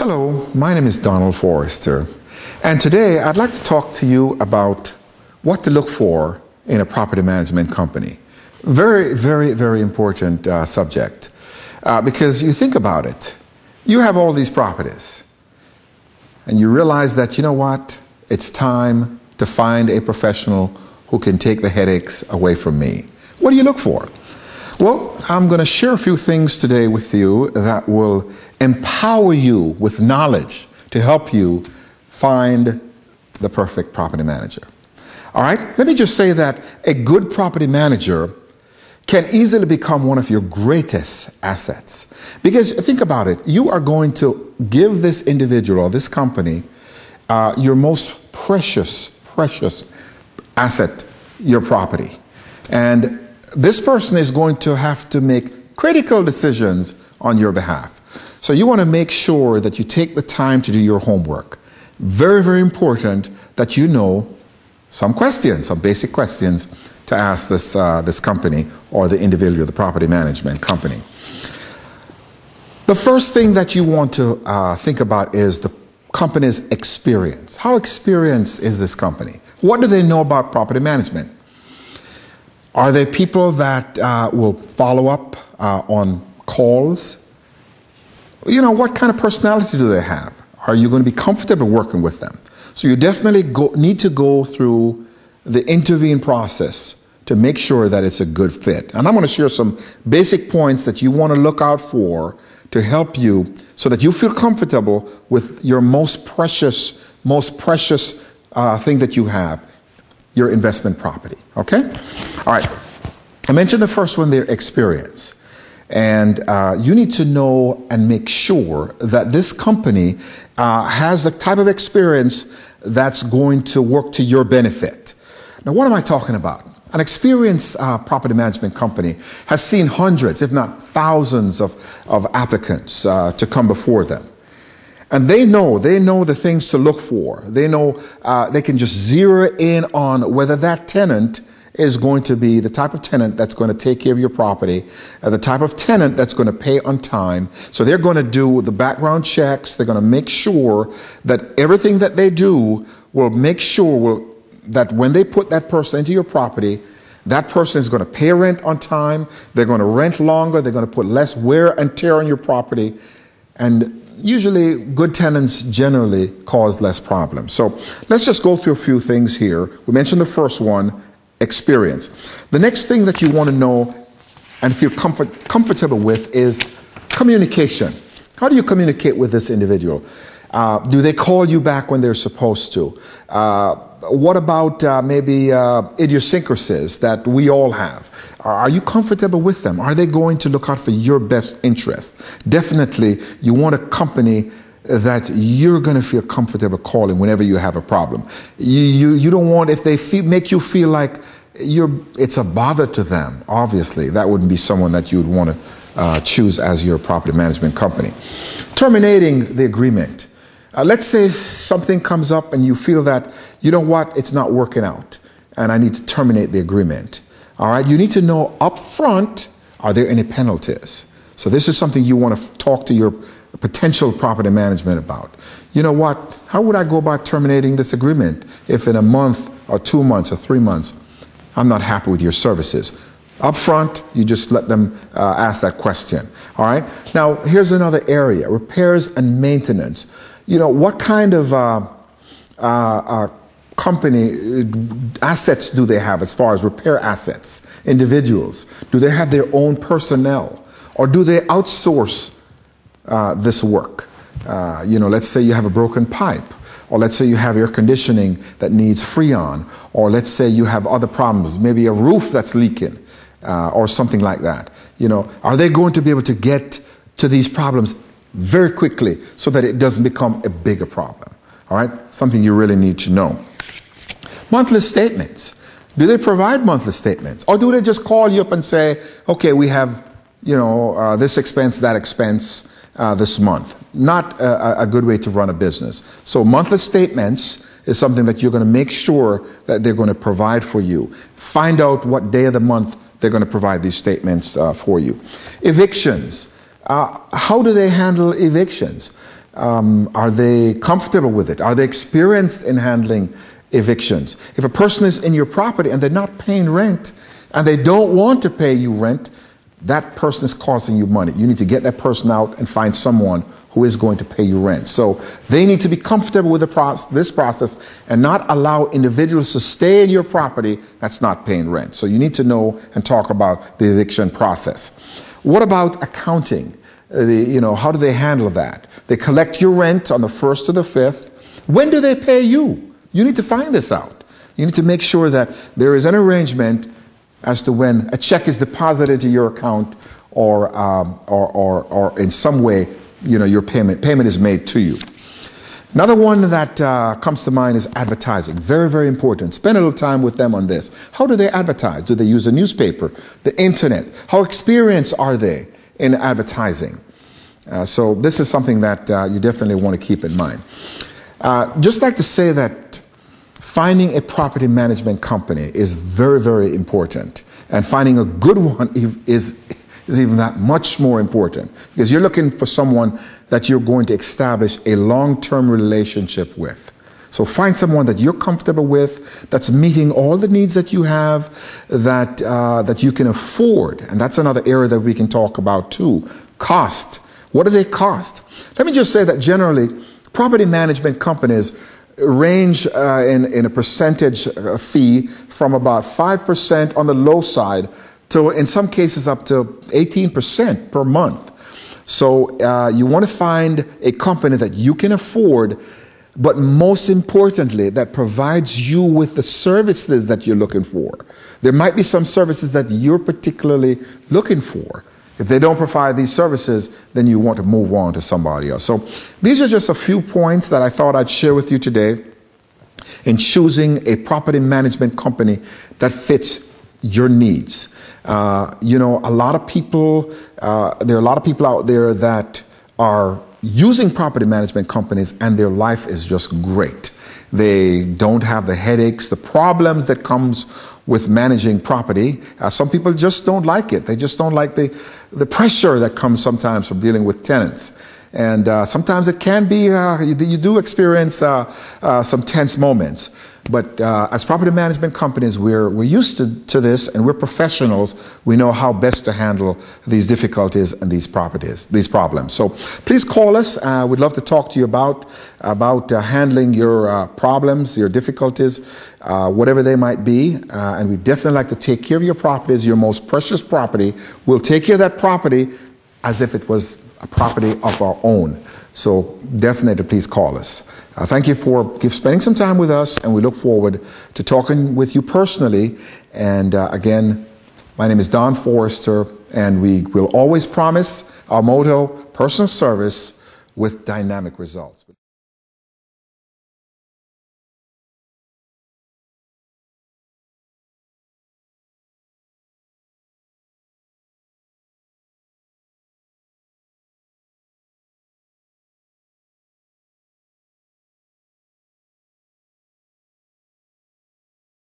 Hello, my name is Donald Forrester, and today I'd like to talk to you about what to look for in a property management company. Very, very, very important subject because you think about it. You have all these properties, and you realize that, you know what, it's time to find a professional who can take the headaches away from me. What do you look for? Well, I'm going to share a few things today with you that will empower you with knowledge to help you find the perfect property manager. All right, let me just say that a good property manager can easily become one of your greatest assets. Because think about it, you are going to give this individual or this company your most precious asset, your property. And this person is going to have to make critical decisions on your behalf. So you want to make sure that you take the time to do your homework. Very, very important that you know some questions, some basic questions to ask this company or the individual, the property management company. The first thing that you want to think about is the company's experience. How experienced is this company? What do they know about property management? Are they people that will follow up on calls? You know, what kind of personality do they have? Are you going to be comfortable working with them? So you definitely need to go through the interviewing process to make sure that it's a good fit. And I'm going to share some basic points that you want to look out for to help you so that you feel comfortable with your most precious thing that you have, your investment property, okay? All right, I mentioned the first one there, experience. And you need to know and make sure that this company has the type of experience that's going to work to your benefit. Now, what am I talking about? An experienced property management company has seen hundreds, if not thousands of applicants to come before them. And they know the things to look for. They know they can just zero in on whether that tenant is going to be the type of tenant that's going to take care of your property, the type of tenant that's going to pay on time. So they're going to do the background checks. They're going to make sure that everything that they do will make sure that when they put that person into your property, that person is going to pay rent on time. They're going to rent longer. They're going to put less wear and tear on your property. And usually, good tenants generally cause less problems. So let's just go through a few things here. We mentioned the first one, experience. The next thing that you want to know and feel comfortable with is communication. How do you communicate with this individual? Do they call you back when they're supposed to? What about maybe idiosyncrasies that we all have? Are you comfortable with them? Are they going to look out for your best interest? Definitely, you want a company that you're going to feel comfortable calling whenever you have a problem. You don't want, if they make you feel like it's a bother to them, obviously, that wouldn't be someone that you would want to choose as your property management company. Terminating the agreement. Let's say something comes up and you feel that, you know what, it's not working out and I need to terminate the agreement. All right, you need to know up front, are there any penalties? So this is something you want to talk to your potential property management about. You know what, how would I go about terminating this agreement if in a month or 2 months or 3 months, I'm not happy with your services? Up front, you just let them ask that question. All right, now here's another area, repairs and maintenance. You know, what kind of company assets do they have as far as repair assets, individuals? Do they have their own personnel or do they outsource this work? You know, let's say you have a broken pipe, or let's say you have air conditioning that needs Freon, or let's say you have other problems, maybe a roof that's leaking or something like that. You know, are they going to be able to get to these problems very quickly so that it doesn't become a bigger problem? All right, something you really need to know. Monthly statements. Do they provide monthly statements, or do they just call you up and say, okay, we have, you know, this expense, that expense this month? Not a good way to run a business. So monthly statements is something that you're going to make sure that they're going to provide for you. Find out what day of the month they're going to provide these statements for you. Evictions. How do they handle evictions? Are they comfortable with it? Are they experienced in handling evictions? If a person is in your property and they're not paying rent and they don't want to pay you rent, that person is costing you money. You need to get that person out and find someone who is going to pay you rent. So they need to be comfortable with this process and not allow individuals to stay in your property that's not paying rent. So you need to know and talk about the eviction process. What about accounting? How do they handle that? They collect your rent on the 1st to the 5th. When do they pay you? You need to find this out. You need to make sure that there is an arrangement as to when a check is deposited to your account or in some way, your payment is made to you. Another one that comes to mind is advertising. Very, very important. Spend a little time with them on this. How do they advertise? Do they use a newspaper, the internet? How experienced are they in advertising? So this is something that you definitely want to keep in mind. Just like to say that finding a property management company is very, very important. And finding a good one is even that much more important, because you're looking for someone that you're going to establish a long-term relationship with. So find someone that you're comfortable with, that's meeting all the needs that you have, that you can afford. And that's another area that we can talk about too. Cost. What do they cost? Let me just say that generally, property management companies range in a percentage fee from about 5% on the low side to, in some cases, up to 18% per month. So you want to find a company that you can afford, but most importantly, that provides you with the services that you're looking for. There might be some services that you're particularly looking for. If they don't provide these services, then you want to move on to somebody else. So these are just a few points that I thought I'd share with you today in choosing a property management company that fits your needs. A lot of people, there are a lot of people out there that are using property management companies and their life is just great. They don't have the headaches, the problems that comes with managing property. Some people just don't like it. They just don't like the pressure that comes sometimes from dealing with tenants. And sometimes it can be, you do experience some tense moments. But as property management companies, we're used to this, and we're professionals. We know how best to handle these difficulties and these problems. So please call us. We'd love to talk to you about handling your problems, your difficulties, whatever they might be. And we definitely like to take care of your properties, your most precious property. We'll take care of that property as if it was a property of our own. So definitely please call us. Thank you for spending some time with us, and we look forward to talking with you personally. And again, my name is Don Forrester, and we will always promise our motto, personal service with dynamic results.